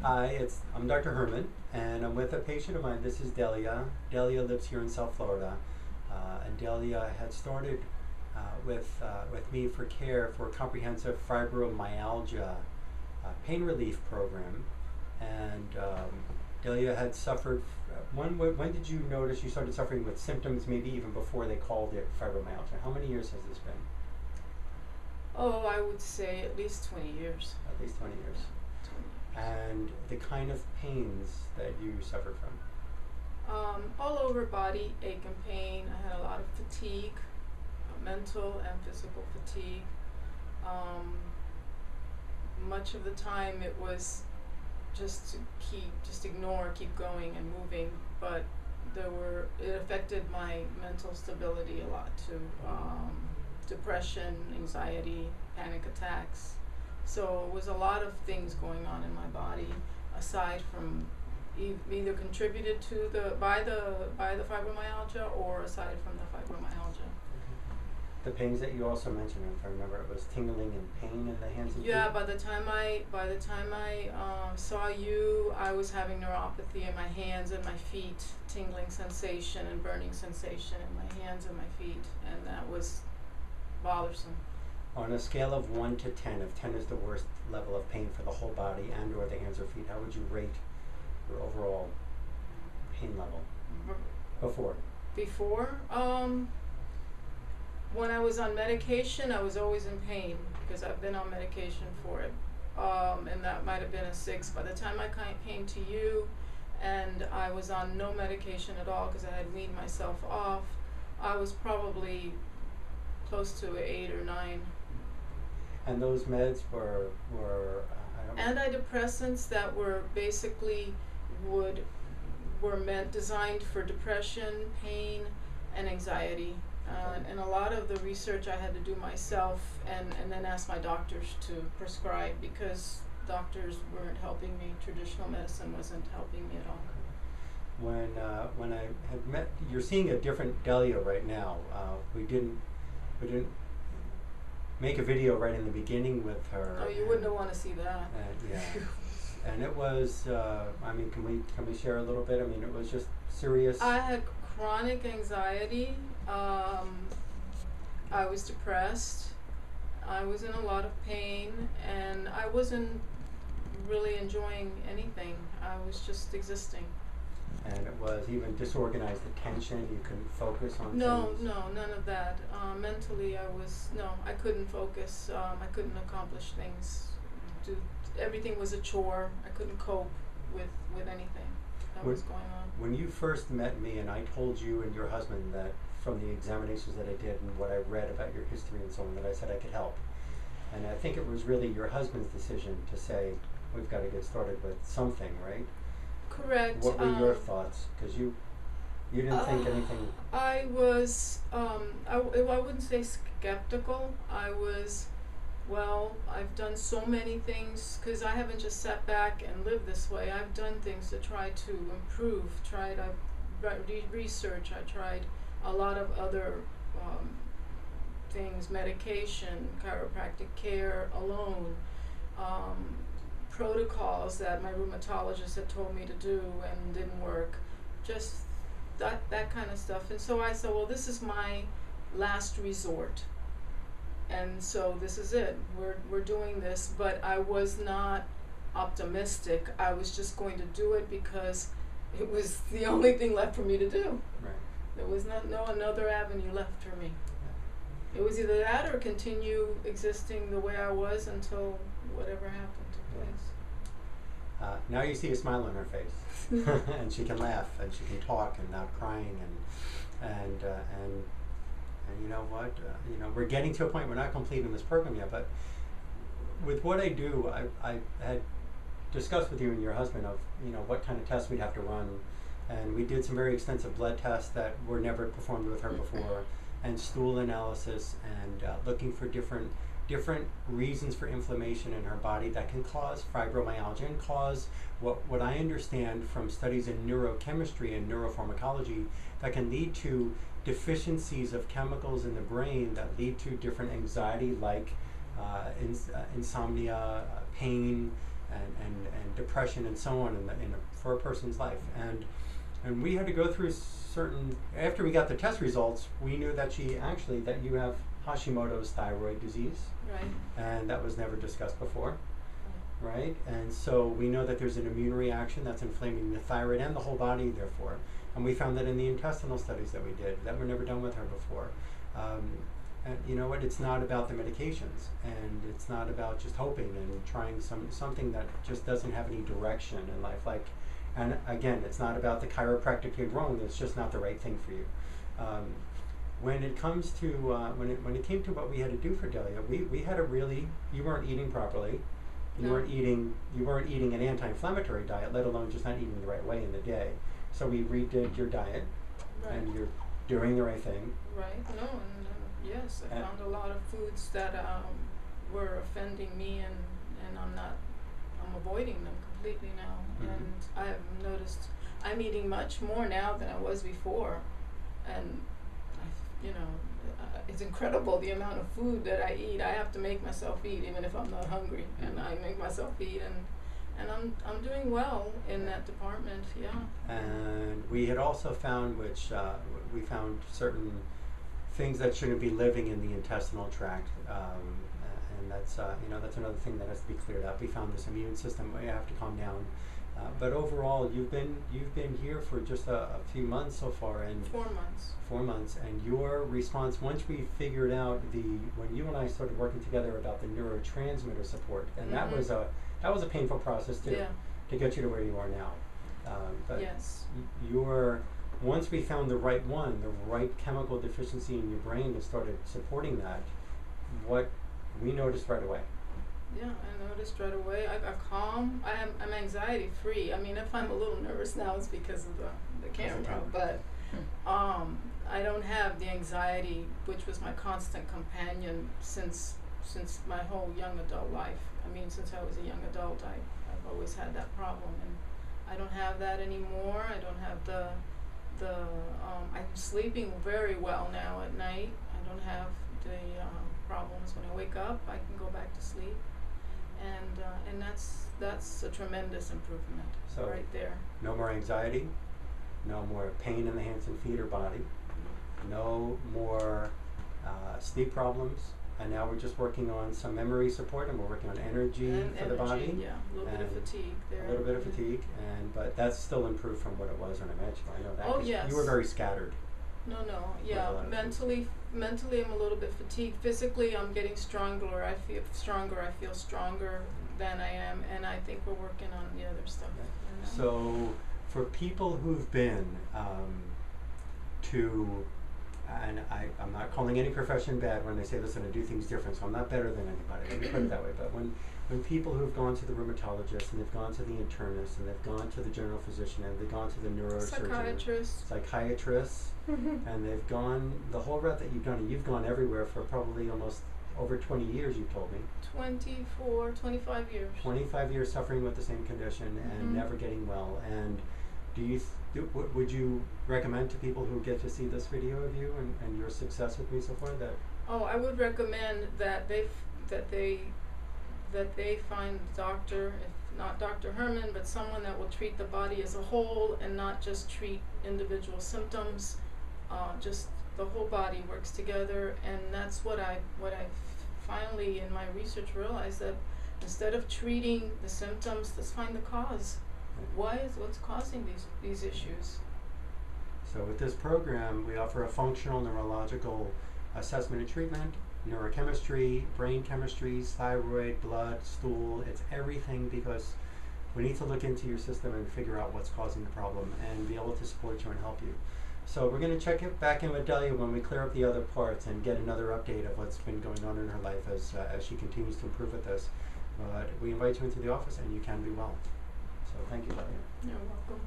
Hi, I'm Dr. Herman, and I'm with a patient of mine. This is Delia. Delia lives here in South Florida, and Delia had started with me for care for a comprehensive fibromyalgia pain relief program. And Delia had suffered. When did you notice you started suffering with symptoms? Maybe even before they called it fibromyalgia. How many years has this been? Oh, I would say at least 20 years. At least 20 years. 20 years. And the kind of pains that you suffered from? All over body, ache and pain. I had a lot of fatigue, mental and physical fatigue. Much of the time it was just to ignore, keep going and moving, but it affected my mental stability a lot too. Depression, anxiety, panic attacks. So it was a lot of things going on in my body aside from either contributed to by the fibromyalgia or aside from the fibromyalgia. The pains that you also mentioned, if I remember, it was tingling and pain in the hands and feet? Yeah, by the time I saw you, I was having neuropathy in my hands and my feet, tingling sensation and burning sensation in my hands and my feet, and that was bothersome. On a scale of 1 to 10, if 10 is the worst level of pain for the whole body and or the hands or feet, how would you rate your overall pain level before? Before? When I was on medication, I was always in pain because I've been on medication for it. And that might have been a 6. By the time I came to you and I was on no medication at all because I had weaned myself off, I was probably close to 8 or 9. And those meds were antidepressants that were basically designed for depression, pain, and anxiety. And a lot of the research I had to do myself and then ask my doctors to prescribe because doctors weren't helping me. Traditional medicine wasn't helping me at all. When I had met, you're seeing a different Delia right now. We didn't make a video right in the beginning with her. Oh, you wouldn't want to see that. Yeah. And it was, can we share a little bit? I mean, it was just serious. I had chronic anxiety. I was depressed. I was in a lot of pain, and I wasn't really enjoying anything. I was just existing. And it was even disorganized attention. You couldn't focus on things? No, none of that. Mentally, I couldn't focus. I couldn't accomplish things. Everything was a chore. I couldn't cope with anything that was going on. When you first met me and I told you and your husband that from the examinations that I did and what I read about your history and so on, that I said I could help. And I think it was really your husband's decision to say, we've got to get started with something, right? Correct. What were your thoughts? Because you didn't think anything. I was, I wouldn't say skeptical. I was, I've done so many things because I haven't just sat back and lived this way. I've done things to try to improve. Research. I tried a lot of other things, medication, chiropractic care alone, protocols that my rheumatologist had told me to do and didn't work, just that kind of stuff. And so I said, well, this is my last resort, and so this is it. We're doing this, but I was not optimistic. I was just going to do it because it was the only thing left for me to do. Right. There was no another avenue left for me. It was either that or continue existing the way I was until whatever happened took place. Now you see a smile on her face, and she can laugh, and she can talk, and not crying, and you know what? We're getting to a point. We're not completing this program yet, but with what I do, I had discussed with you and your husband of what kind of tests we'd have to run, and we did some very extensive blood tests that were never performed with her before, and stool analysis, and looking for different reasons for inflammation in her body that can cause fibromyalgia and cause what I understand from studies in neurochemistry and neuropharmacology that can lead to deficiencies of chemicals in the brain that lead to different anxiety like insomnia, pain, and depression and so on for a person's life. And we had to go through after we got the test results, we knew that that you have Hashimoto's thyroid disease. Right. And that was never discussed before. Right? And so we know that there's an immune reaction that's inflaming the thyroid and the whole body, therefore. And we found that in the intestinal studies that we did, that were never done with her before. And you know what? It's not about the medications, and it's not about just hoping and trying something that just doesn't have any direction in life. And again, it's not about the chiropractic you're wrong. It's just not the right thing for you. When it comes to when it came to what we had to do for Delia, we had you weren't eating properly. You No. weren't eating an anti-inflammatory diet, let alone just not eating the right way in the day. So we redid your diet, Right. and you're doing the right thing. Right. No, and yes, I And- found a lot of foods that were offending me, and I'm avoiding them completely now. Mhm. And I have noticed I'm eating much more now than I was before, and it's incredible the amount of food that I eat. I have to make myself eat even if I'm not hungry, and I make myself eat, and I'm doing well in that department. Yeah. And we had also found, we found certain things that shouldn't be living in the intestinal tract, and that's that's another thing that has to be cleared up. We found this immune system. We have to calm down. But overall, you've been here for just a few months so far, and 4 months. 4 months, and your response once we figured out when you and I started working together about the neurotransmitter support, and that was a painful process too, Yeah. to get you to where you are now. But Yes. once we found the right chemical deficiency in your brain that started supporting that, what we noticed right away. Yeah, I noticed right away. I'm calm. I'm anxiety free. I mean, if I'm a little nervous now, it's because of the camera. But I don't have the anxiety, which was my constant companion since my whole young adult life. I mean, since I was a young adult, I've always had that problem, and I don't have that anymore. I don't have I'm sleeping very well now at night. I don't have the problems when I wake up. I can go back to sleep. And that's a tremendous improvement right there. No more anxiety, no more pain in the hands and feet or body, no more sleep problems, and now we're just working on some memory support, and we're working on energy for the body. Yeah, a little bit of fatigue there. A little bit of fatigue, but that's still improved from what it was when I met you. I know that. Oh, 'cause yes. You were very scattered. No, yeah. Mentally, I'm a little bit fatigued. Physically, I'm getting stronger. I feel stronger than I am, and I think we're working on the other stuff. So, for people who've been and I'm not calling any profession bad when they say, listen, I do things different, so I'm not better than anybody. Let me put it that way. But when people who've gone to the rheumatologist, and they've gone to the internist, and they've gone to the general physician, and they've gone to the neurosurgeon, psychiatrists, and they've gone the whole route that you've done, and you've gone everywhere for probably almost over 20 years, you told me. 25 years. 25 years suffering with the same condition and never getting well. And would you recommend to people who get to see this video of you and your success with me so far that? Oh, I would recommend that they find a doctor, if not Dr. Herman, but someone that will treat the body as a whole and not just treat individual symptoms. Just the whole body works together, and that's what I finally in my research realized, that instead of treating the symptoms, let's find the cause. What's causing these issues? So with this program, we offer a functional neurological assessment and treatment, neurochemistry, brain chemistry, thyroid, blood, stool. It's everything, because we need to look into your system and figure out what's causing the problem and be able to support you and help you. So we're going to check it back in with Delia when we clear up the other parts and get another update of what's been going on in her life as she continues to improve with this. But we invite you into the office, and you can be well. So thank you, Delia. You're welcome.